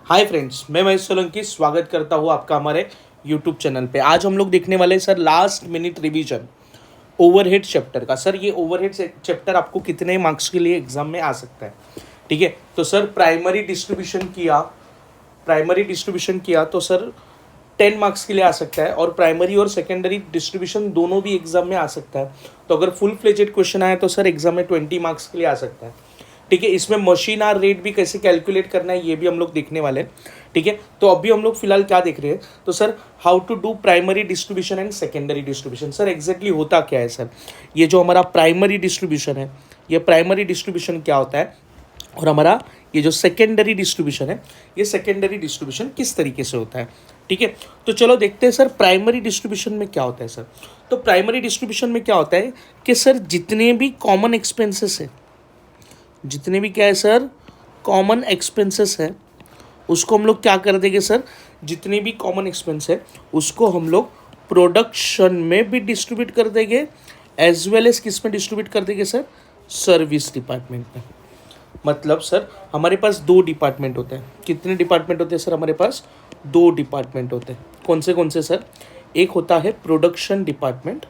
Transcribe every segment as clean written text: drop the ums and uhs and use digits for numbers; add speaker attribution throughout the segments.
Speaker 1: Hi friends, मैं महेश सोलंकी स्वागत करता हूँ आपका हमारे यूट्यूब चैनल पे। आज हम लोग देखने वाले हैं sir last minute revision overhead chapter का। सर ये ओवरहेड चैप्टर आपको कितने मार्क्स के लिए एग्जाम में आ सकता है, ठीक है। तो सर प्राइमरी डिस्ट्रीब्यूशन किया तो सर 10 मार्क्स के लिए आ सकता है, और प्राइमरी और सेकेंडरी डिस्ट्रीब्यूशन दोनों भी एग्जाम में आ सकता है। तो अगर फुल फ्लेजेड क्वेश्चन आए तो सर एग्जाम में 20 मार्क्स के लिए आ सकता है, ठीक है। इसमें मशीन आर रेट भी कैसे कैलकुलेट करना है ये भी हम लोग देखने वाले हैं, ठीक है। तो अभी हम लोग फिलहाल क्या देख रहे हैं, तो sir how to do primary distribution and secondary distribution. Sir exactly होता क्या है सर, ये जो हमारा प्राइमरी डिस्ट्रीब्यूशन है, ये प्राइमरी डिस्ट्रीब्यूशन क्या होता है, और हमारा ये जो सेकेंडरी डिस्ट्रीब्यूशन है, ये सेकेंडरी डिस्ट्रीब्यूशन किस तरीके से होता है, ठीक है। तो चलो देखते हैं सर प्राइमरी डिस्ट्रीब्यूशन में क्या होता है सर। तो प्राइमरी डिस्ट्रीब्यूशन में क्या होता है कि सर जितने भी कॉमन एक्सपेंसेस है, जितने भी क्या है सर कॉमन एक्सपेंसेस है, उसको हम लोग क्या कर देंगे सर, जितने भी कॉमन एक्सपेंस है उसको हम लोग प्रोडक्शन में भी डिस्ट्रीब्यूट कर देंगे, एज वेल एज किस में डिस्ट्रीब्यूट कर देंगे सर, सर्विस डिपार्टमेंट में। मतलब सर हमारे पास दो डिपार्टमेंट होते हैं। कितने डिपार्टमेंट होते हैं सर हमारे पास? दो डिपार्टमेंट होते हैं। कौन से सर? एक होता है प्रोडक्शन डिपार्टमेंट,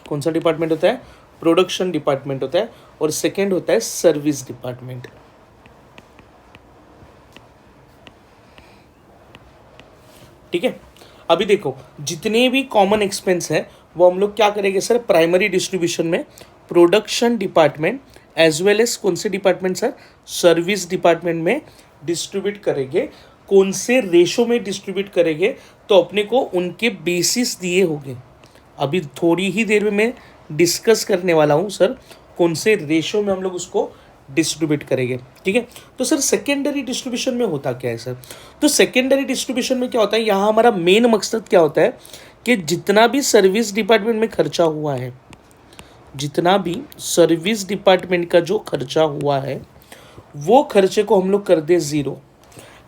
Speaker 1: कौन सा डिपार्टमेंट होता है? प्रोडक्शन डिपार्टमेंट होता है। और सेकंड होता है सर्विस डिपार्टमेंट, ठीक है। अभी देखो जितने भी कॉमन एक्सपेंस है वो हम लोग क्या करेंगे सर, प्राइमरी डिस्ट्रीब्यूशन में production department as well as कौन से डिपार्टमेंट सर, सर्विस डिपार्टमेंट में डिस्ट्रीब्यूट करेंगे। कौन से रेशो में डिस्ट्रीब्यूट करेंगे, तो अपने को उनके बेसिस दिए होंगे। अभी थोड़ी ही देर में मैं डिस्कस करने वाला हूँ सर कौन से रेशो में हम लोग उसको डिस्ट्रीब्यूट करेंगे, ठीक है। तो सर सेकेंडरी डिस्ट्रीब्यूशन में होता क्या है सर? तो सेकेंडरी डिस्ट्रीब्यूशन में क्या होता है, यहाँ हमारा मेन मकसद क्या होता है कि जितना भी सर्विस डिपार्टमेंट में खर्चा हुआ है, जितना भी सर्विस डिपार्टमेंट का जो खर्चा हुआ है वो खर्चे को हम लोग कर दे ज़ीरो,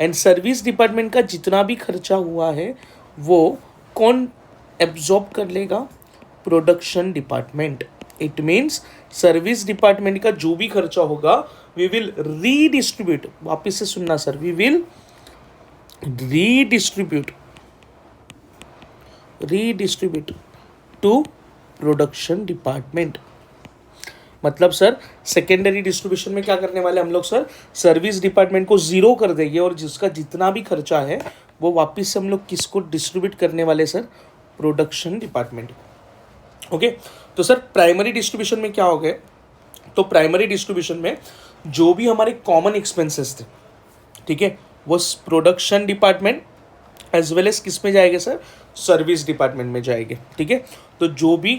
Speaker 1: एंड सर्विस डिपार्टमेंट का जितना भी खर्चा हुआ है वो कौन एब्जॉर्ब कर लेगा? Production department. It means service department का जो भी खर्चा होगा वी विल रीडिस्ट्रीब्यूट, वापिस से सुनना sir, we will redistribute to production department. मतलब सर सेकेंडरी डिस्ट्रीब्यूशन में क्या करने वाले हम लोग सर, सर्विस डिपार्टमेंट को जीरो कर देंगे, और जिसका जितना भी खर्चा है वो वापस से हम लोग किसको डिस्ट्रीब्यूट करने वाले सर, प्रोडक्शन डिपार्टमेंट। ओके। तो सर प्राइमरी डिस्ट्रीब्यूशन में क्या हो गया, तो प्राइमरी डिस्ट्रीब्यूशन में जो भी हमारे कॉमन एक्सपेंसेस थे, ठीक है, वो production department as well as किस में जाएंगे सर, सर्विस डिपार्टमेंट में जाएंगे, ठीक है। तो जो भी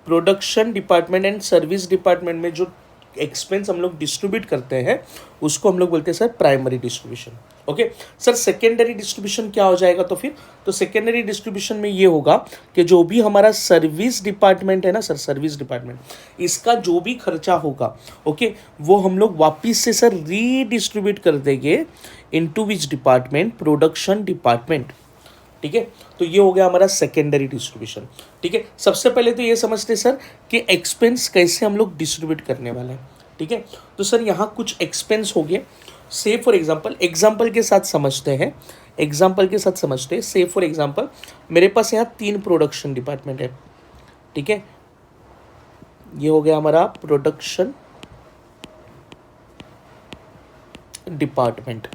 Speaker 1: production department and service department में जो एक्सपेंस हम लोग डिस्ट्रीब्यूट करते हैं उसको हम लोग बोलते हैं sir primary distribution. Okay sir, secondary distribution क्या हो जाएगा? तो फिर तो सेकेंडरी डिस्ट्रीब्यूशन में ये होगा कि जो भी हमारा सर्विस डिपार्टमेंट है ना सर, सर्विस डिपार्टमेंट, इसका जो भी खर्चा होगा, ओके, वो हम लोग वापिस से सर रीडिस्ट्रीब्यूट कर देंगे into which department, production department, ठीक है। तो ये हो गया हमारा सेकेंडरी डिस्ट्रीब्यूशन, ठीक है। सबसे पहले तो ये समझते सर कि एक्सपेंस कैसे हम लोग डिस्ट्रीब्यूट करने वाले हैं, ठीक है। तो सर यहाँ कुछ एक्सपेंस हो गए, से फॉर एग्जाम्पल के साथ समझते हैं, से फॉर एग्जाम्पल मेरे पास यहाँ 3 प्रोडक्शन डिपार्टमेंट है, ठीक है। ये हो गया हमारा प्रोडक्शन डिपार्टमेंट,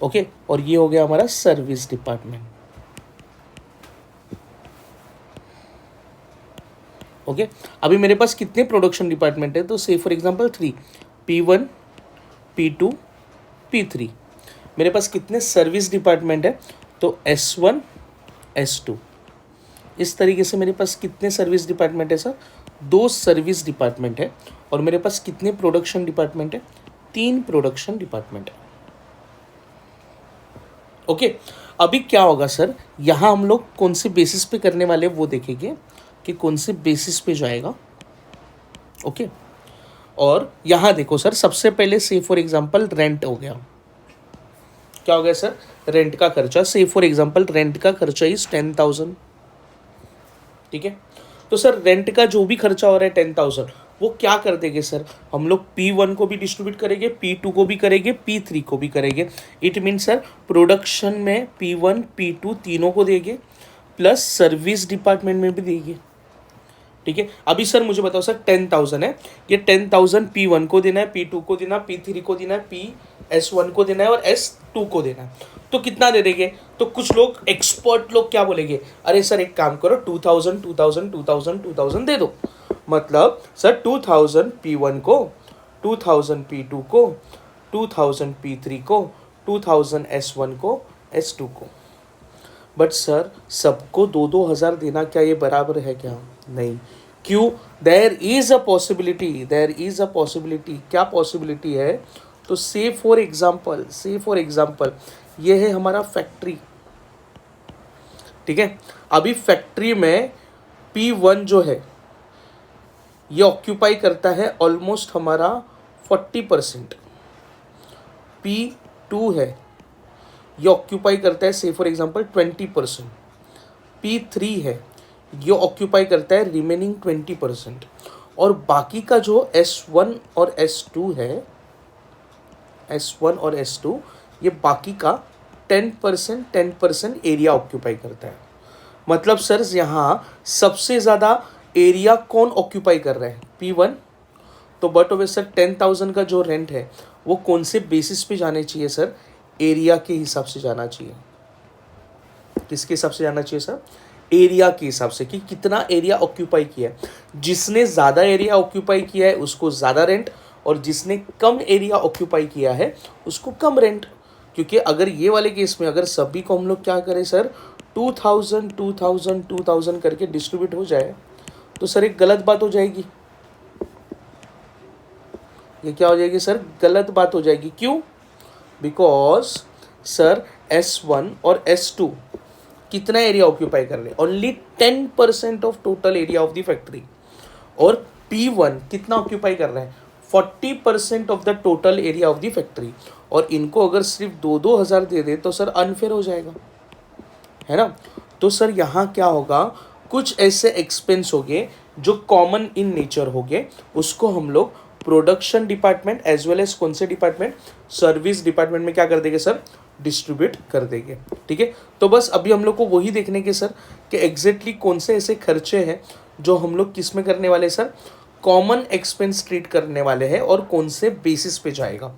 Speaker 1: ओके, और ये हो गया हमारा सर्विस डिपार्टमेंट, ओके। अभी मेरे पास कितने प्रोडक्शन डिपार्टमेंट है, तो से for example 3, P1, P2, P3। मेरे पास कितने सर्विस डिपार्टमेंट है, तो S1, S2। इस तरीके से मेरे पास कितने सर्विस डिपार्टमेंट है सर, 2 सर्विस डिपार्टमेंट है। और मेरे पास कितने प्रोडक्शन डिपार्टमेंट है, 3 प्रोडक्शन डिपार्टमेंट है, ओके। अभी क्या होगा सर, यहाँ हम लोग कौन से बेसिस पे करने वाले वो देखेंगे कि कौन से बेसिस पे जाएगा, ओके। और यहाँ देखो सर, सबसे पहले से फॉर एग्जांपल रेंट हो गया, क्या हो गया सर, रेंट का खर्चा। से फॉर एग्जांपल रेंट का खर्चा इज 10,000, ठीक है। तो सर रेंट का जो भी खर्चा हो रहा है 10,000, वो क्या कर देंगे सर, हम लोग P1 को भी डिस्ट्रीब्यूट करेंगे, P2 को भी करेंगे, P3 को भी करेंगे। इट मीन सर प्रोडक्शन में P1 P2 तीनों को देंगे, प्लस सर्विस डिपार्टमेंट में भी देंगे। ठीक है, अभी सर मुझे बताओ सर 10,000 है, ये 10,000 P1 को देना है, P2 को देना है, P3 को देना है, PS1 को देना है और S2 को देना है। तो कितना दे देंगे? तो कुछ लोग एक्सपर्ट लोग क्या बोलेंगे, अरे सर एक काम करो 2,000 2,000 2,000 2,000 दे दो। मतलब सर 2,000 P1 को, 2,000 P2 को, 2,000 P3 को, 2,000 S1 को, S2 को। बट सर सबको 2,000 देना क्या ये बराबर है क्या? नहीं। क्यों? There is a possibility, there is a possibility. क्या पॉसिबिलिटी है? तो से फॉर एग्जाम्पल ये है हमारा फैक्ट्री। ठीक है, अभी फैक्ट्री में P1 जो है ये ऑक्यूपाई करता है ऑलमोस्ट हमारा 40%। P2 है ये ऑक्यूपाई करता है से फॉर एग्जांपल 20%। P3 है ये ऑक्यूपाई करता है रिमेनिंग 20%। और बाकी का जो S1 और S2 है, S1 और S2 ये बाकी का 10% एरिया ऑक्यूपाई करता है। मतलब सर यहाँ सबसे ज़्यादा एरिया कौन ऑक्यूपाई कर रहा है? P1। तो बट ऑफ सर 10,000 का जो रेंट है वो कौन से बेसिस पे जाने चाहिए सर? एरिया के हिसाब से जाना चाहिए। किसके हिसाब से जाना चाहिए सर? एरिया के हिसाब से, कि कितना एरिया ऑक्यूपाई किया है। जिसने ज़्यादा एरिया ऑक्यूपाई किया है उसको ज़्यादा रेंट, और जिसने कम एरिया ऑक्यूपाई किया है उसको कम रेंट। क्योंकि अगर ये वाले केस में अगर सभी को हम लोग क्या करें सर, 2,000 2,000 2,000 करके डिस्ट्रीब्यूट हो जाए, तो सर एक गलत बात हो जाएगी। ये क्या हो जाएगी सर? गलत बात हो जाएगी। क्यों? बिकॉज सर S1 और S2 कितना एरिया ऑक्यूपाई कर रहे हैं? Only 10% of total area of the factory. और P1 कितना ऑक्यूपाई कर रहे हैं? 40% of the total area of the factory. और इनको अगर सिर्फ 2,000 दे दे तो सर अनफेयर हो जाएगा, है ना? तो सर यहाँ क्या होगा, कुछ ऐसे एक्सपेंस होंगे जो कॉमन इन नेचर होंगे, उसको हम लोग production department as well as कौन से डिपार्टमेंट, सर्विस डिपार्टमेंट में क्या कर देंगे सर? डिस्ट्रीब्यूट कर देंगे। ठीक है, तो बस अभी हम लोग को वही देखने के सर कि एग्जैक्टली कौन से ऐसे खर्चे हैं जो हम लोग किस में करने वाले सर? कॉमन एक्सपेंस ट्रीट करने वाले हैं, और कौन से बेसिस पे जाएगा।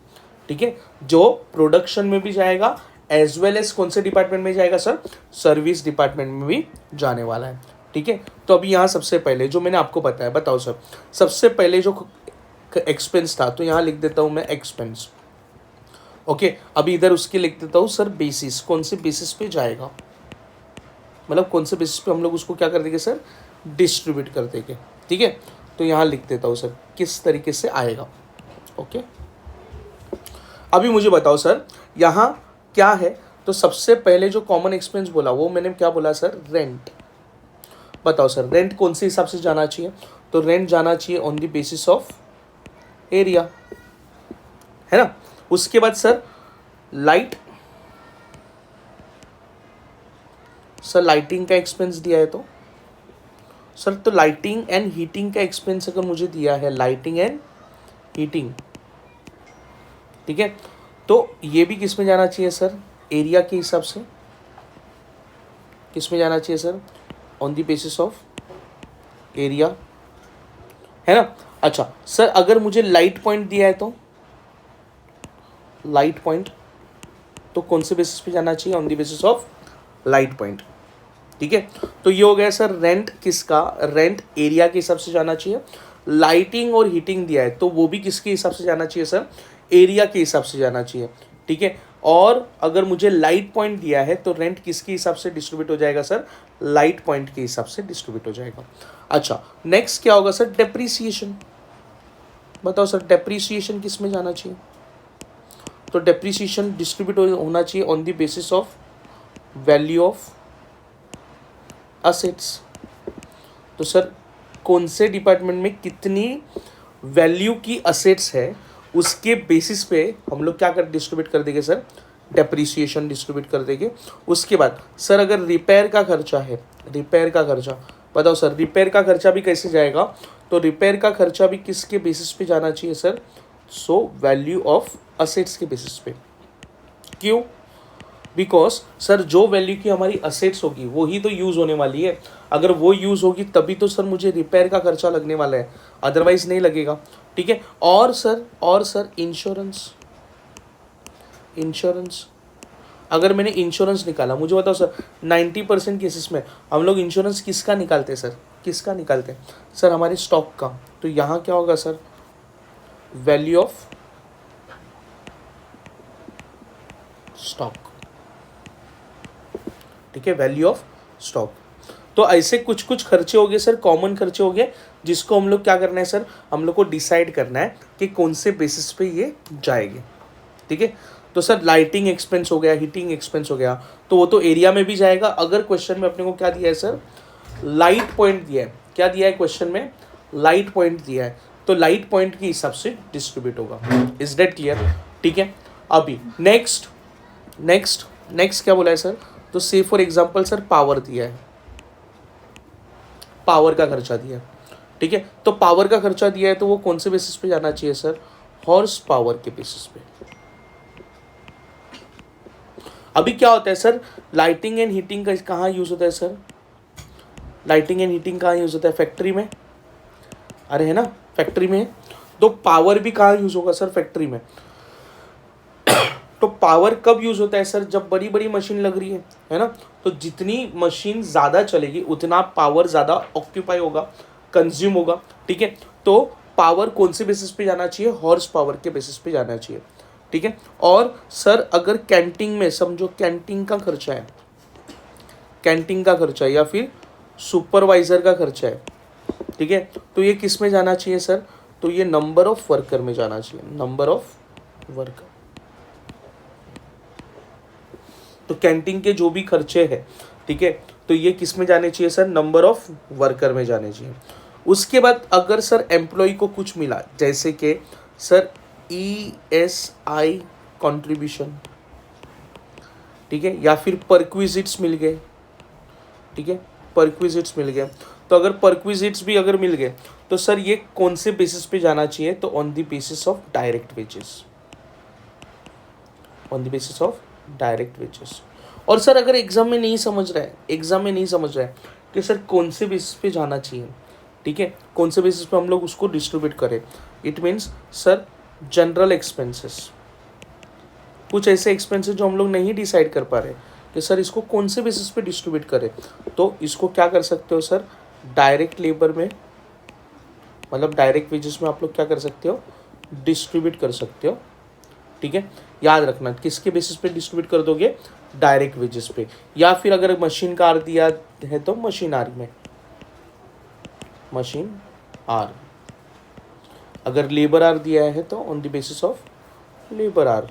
Speaker 1: ठीक है, जो प्रोडक्शन में भी जाएगा एज वेल एज कौन से डिपार्टमेंट में जाएगा सर? सर्विस डिपार्टमेंट में भी जाने वाला है। ठीक है, तो अभी यहाँ सबसे पहले जो मैंने आपको बताया, बताओ सर सबसे पहले जो एक्सपेंस था, तो यहाँ लिख देता हूँ मैं एक्सपेंस। ओके, अभी इधर उसके लिख देता हूँ सर बेसिस, कौन से बेसिस पे जाएगा, मतलब कौन से बेसिस पे हम लोग उसको क्या कर देंगे सर? डिस्ट्रीब्यूट कर देंगे। ठीक है, तो यहाँ लिख देता हूँ सर किस तरीके से आएगा। ओके, अभी मुझे बताओ सर यहाँ क्या है। तो सबसे पहले जो कॉमन एक्सपेंस बोला वो मैंने क्या बोला सर? रेंट। बताओ सर रेंट कौन से हिसाब से जाना चाहिए? तो रेंट जाना चाहिए on the basis of area, है ना? उसके बाद सर लाइट, सर लाइटिंग का एक्सपेंस दिया है तो सर, तो लाइटिंग एंड हीटिंग का एक्सपेंस अगर मुझे दिया है, लाइटिंग एंड हीटिंग, ठीक है, तो ये भी किस में जाना चाहिए सर? एरिया के हिसाब से। किस में जाना चाहिए sir? On the basis of area, है ना? अच्छा सर अगर मुझे लाइट पॉइंट दिया है तो लाइट पॉइंट, तो कौन से बेसिस पे जाना चाहिए? On the basis of light point. ठीक है, तो ये हो गया सर रेंट किसका? रेंट एरिया के हिसाब से जाना चाहिए। लाइटिंग और हीटिंग दिया है तो वो भी किसके हिसाब से जाना चाहिए सर? एरिया के हिसाब से जाना चाहिए। ठीक है, और अगर मुझे लाइट पॉइंट दिया है तो रेंट किसके हिसाब से डिस्ट्रीब्यूट हो जाएगा सर? लाइट पॉइंट के हिसाब से डिस्ट्रीब्यूट हो जाएगा। अच्छा नेक्स्ट क्या होगा सर? डेप्रीसिएशन। बताओ सर डेप्रीसिएशन किस में जाना चाहिए? तो डेप्रीसिएशन डिस्ट्रीब्यूट होना चाहिए on the basis of value of assets. तो सर कौन से डिपार्टमेंट में कितनी वैल्यू की असेट्स है उसके बेसिस पे हम लोग क्या कर डिस्ट्रीब्यूट कर देंगे सर? डेप्रीसिएशन डिस्ट्रीब्यूट कर देंगे। उसके बाद सर अगर रिपेयर का खर्चा है, रिपेयर का खर्चा, बताओ सर रिपेयर का खर्चा भी कैसे जाएगा, तो रिपेयर का खर्चा भी किसके बेसिस पे जाना चाहिए sir, so value of assets के बेसिस पे। क्यों, बिकॉज सर जो वैल्यू की हमारी असेट्स होगी वही तो यूज होने वाली है, अगर वो यूज होगी तभी तो सर मुझे रिपेयर का खर्चा लगने वाला है, अदरवाइज नहीं लगेगा। ठीक है, और सर इंश्योरेंस, इंश्योरेंस अगर मैंने इंश्योरेंस निकाला, मुझे बताओ सर 90% केसेस में हम लोग इंश्योरेंस किसका निकालते हैं सर, किसका निकालते हैं सर, हमारे स्टॉक का। तो यहाँ क्या होगा सर, वैल्यू ऑफ स्टॉक। ठीक है, वैल्यू ऑफ स्टॉक। तो ऐसे कुछ कुछ खर्चे हो गए सर, कॉमन खर्चे हो गए, जिसको हम लोग क्या करना है सर, हम लोग को डिसाइड करना है कि कौन से बेसिस पे ये जाएंगे। ठीक है, तो सर लाइटिंग एक्सपेंस हो गया, हीटिंग एक्सपेंस हो गया, तो वो तो एरिया में भी जाएगा। अगर क्वेश्चन में अपने को क्या दिया है सर, लाइट पॉइंट दिया है, क्या दिया है क्वेश्चन में, लाइट पॉइंट दिया है, तो लाइट पॉइंट के हिसाब से डिस्ट्रीब्यूट होगा। Is that clear? ठीक है, अभी नेक्स्ट नेक्स्ट नेक्स्ट क्या बोला है सर, तो से फॉर एग्जाम्पल सर पावर दिया है, पावर का खर्चा दिया है। ठीक है, तो पावर का खर्चा दिया है तो वो कौन से बेसिस पे जाना चाहिए सर, हॉर्स पावर के बेसिस पे। अभी क्या होता है सर, लाइटिंग एंड हीटिंग का कहाँ यूज होता है सर, लाइटिंग एंड हीटिंग कहाँ यूज होता है, फैक्ट्री में, अरे है ना, फैक्ट्री में। तो पावर भी कहाँ यूज होगा सर, फैक्ट्री में। तो पावर कब यूज होता है सर, जब बड़ी बड़ी मशीन लग रही है ना, तो जितनी मशीन ज़्यादा चलेगी उतना पावर ज़्यादा ऑक्यूपाई होगा, कंज्यूम होगा। ठीक है, तो पावर कौन से बेसिस पे जाना चाहिए, हॉर्स पावर के बेसिस पे जाना चाहिए। ठीक है, और सर अगर कैंटीन में समझो, कैंटीन का खर्चा है, कैंटीन का खर्चा है या फिर सुपरवाइजर का खर्चा है, ठीक है, तो ये किस में जाना चाहिए सर, तो ये नंबर ऑफ वर्कर में जाना चाहिए, नंबर ऑफ वर्कर। तो कैंटीन के जो भी खर्चे हैं, ठीक है, तो ये किस में जाने चाहिए सर, नंबर ऑफ वर्कर में जाने चाहिए। उसके बाद अगर सर एम्प्लॉय को कुछ मिला, जैसे कि सर ESI कंट्रीब्यूशन, ठीक है, या फिर परक्विजिट्स मिल गए, ठीक है, परक्विजिट्स मिल गए, तो अगर परक्विजिट्स भी अगर मिल गए तो सर ये कौन से बेसिस पे जाना चाहिए, तो on the basis of direct wages, on the basis of direct wages. और सर अगर एग्जाम में नहीं समझ रहा है, एग्जाम में नहीं समझ रहा है कि सर कौन से बेसिस पे जाना चाहिए, ठीक है, कौन से बेसिस पे हम लोग उसको डिस्ट्रीब्यूट करें, it means sir general expenses, कुछ ऐसे एक्सपेंसेस जो हम लोग नहीं डिसाइड कर पा रहे कि सर इसको कौन से बेसिस पे डिस्ट्रीब्यूट करें, तो इसको क्या कर सकते हो सर, डायरेक्ट लेबर में, मतलब डायरेक्ट वेजेस में आप लोग क्या कर सकते हो, डिस्ट्रीब्यूट कर सकते हो। ठीक है, याद रखना किसके बेसिस पे डिस्ट्रीब्यूट कर दोगे, डायरेक्ट वेजेस पे, या फिर अगर मशीन का आर दिया है तो मशीन आर में, मशीन आर, अगर लेबर आर दिया है तो on the basis of labour R.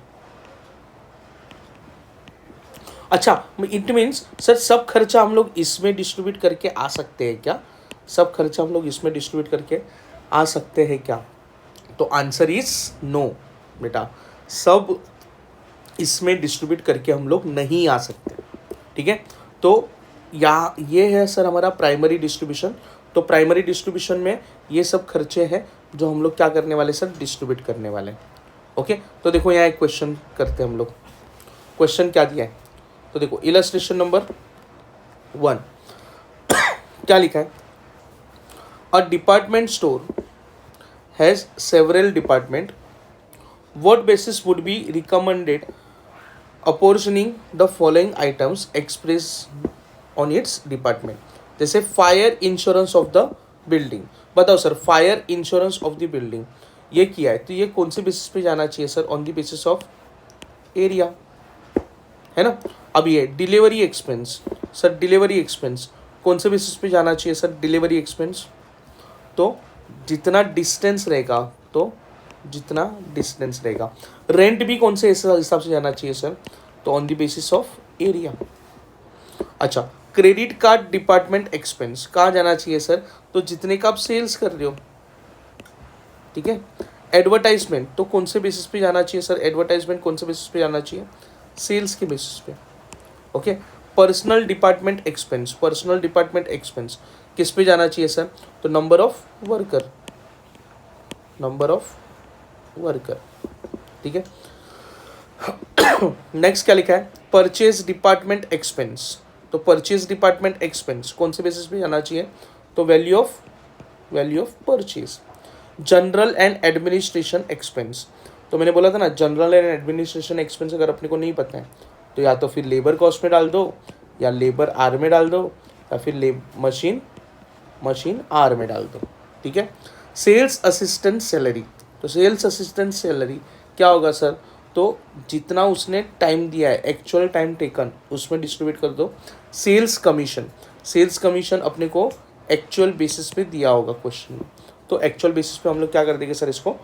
Speaker 1: अच्छा, इट मीन्स सर सब खर्चा हम लोग इसमें डिस्ट्रीब्यूट करके आ सकते हैं क्या, सब खर्चा हम लोग इसमें डिस्ट्रीब्यूट करके आ सकते हैं क्या, तो आंसर इज नो बेटा, सब इसमें डिस्ट्रीब्यूट करके हम लोग नहीं आ सकते। ठीक है, तो ये है सर हमारा प्राइमरी डिस्ट्रीब्यूशन। तो प्राइमरी डिस्ट्रीब्यूशन में ये सब खर्चे हैं जो हम लोग क्या करने वाले सर, डिस्ट्रीब्यूट करने वाले। ओके, तो देखो यहाँ एक क्वेश्चन करते हैं हम लोग, क्वेश्चन क्या दिया है, तो देखो इलस्ट्रेशन नंबर 1 क्या लिखा है, a department store has several department, what basis would be recommended apportioning the following items expressed on its department, जैसे fire insurance of the building. बताओ sir fire insurance of the building ये किया है, तो ये कौन से बेसिस पे जाना चाहिए sir, on the basis of area, है ना। अब ये delivery expense, sir delivery expense कौन से बेसिस पे जाना चाहिए सर, डिलीवरी एक्सपेंस, तो जितना डिस्टेंस रहेगा, तो जितना डिस्टेंस रहेगा। रेंट भी कौन से हिसाब से जाना चाहिए सर, तो on the basis of area. अच्छा, क्रेडिट कार्ड डिपार्टमेंट एक्सपेंस कहाँ जाना चाहिए सर, तो जितने का आप सेल्स कर रहे हो, ठीक है। एडवर्टाइजमेंट तो कौन से बेसिस पे जाना चाहिए सर, एडवर्टाइजमेंट कौन से बेसिस पे जाना चाहिए, सेल्स के बेसिस पे। Okay, personal department expense, personal department expense किस पे जाना चाहिए सर? तो number of worker, number of worker, ठीक है। नेक्स्ट क्या लिखा है? Purchase department expense. तो परचेज डिपार्टमेंट एक्सपेंस कौन से बेसिस पे जाना चाहिए? तो value of purchase. General and administration expense, तो मैंने बोला था ना, जनरल एंड एडमिनिस्ट्रेशन एक्सपेंस अगर अपने को नहीं पता है तो या तो फिर लेबर कॉस्ट में डाल दो, या लेबर आर में डाल दो, या फिर मशीन आर में डाल दो, ठीक है। सेल्स असिस्टेंट सैलरी, तो सेल्स असिस्टेंट सैलरी क्या होगा सर? तो जितना उसने टाइम दिया है, एक्चुअल टाइम टेकन, उसमें डिस्ट्रीब्यूट कर दो। सेल्स कमीशन अपने को एक्चुअल बेसिस पे दिया होगा क्वेश्चन में, तो एक्चुअल बेसिस पे हम लोग क्या कर देंगे सर? इसको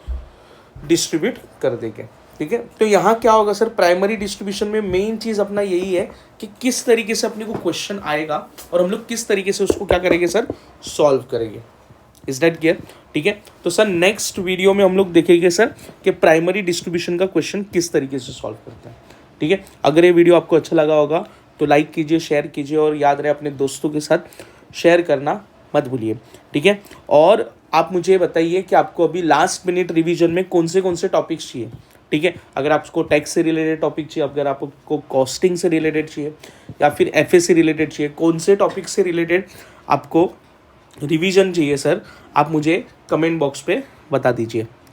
Speaker 1: डिस्ट्रीब्यूट कर देंगे, ठीक है। तो यहाँ क्या होगा सर? प्राइमरी डिस्ट्रीब्यूशन में मेन चीज़ अपना यही है कि किस तरीके से अपने को क्वेश्चन आएगा और हम लोग किस तरीके से उसको क्या करेंगे सर? सॉल्व करेंगे। Is that clear? ठीक है। तो सर नेक्स्ट वीडियो में हम लोग देखेंगे सर कि प्राइमरी डिस्ट्रीब्यूशन का क्वेश्चन किस तरीके से सॉल्व करते हैं, ठीक है। अगर ये वीडियो आपको अच्छा लगा होगा तो लाइक कीजिए, शेयर कीजिए, और याद रहे अपने दोस्तों के साथ शेयर करना मत भूलिए, ठीक है। और आप मुझे बताइए कि आपको अभी लास्ट मिनट रिवीजन में कौन से टॉपिक्स चाहिए, ठीक है। अगर आपको टैक्स से रिलेटेड टॉपिक चाहिए, अगर आपको कॉस्टिंग से रिलेटेड चाहिए, या फिर एफए से रिलेटेड चाहिए, कौन से टॉपिक से रिलेटेड आपको रिवीजन चाहिए सर, आप मुझे कमेंट बॉक्स पे बता दीजिए।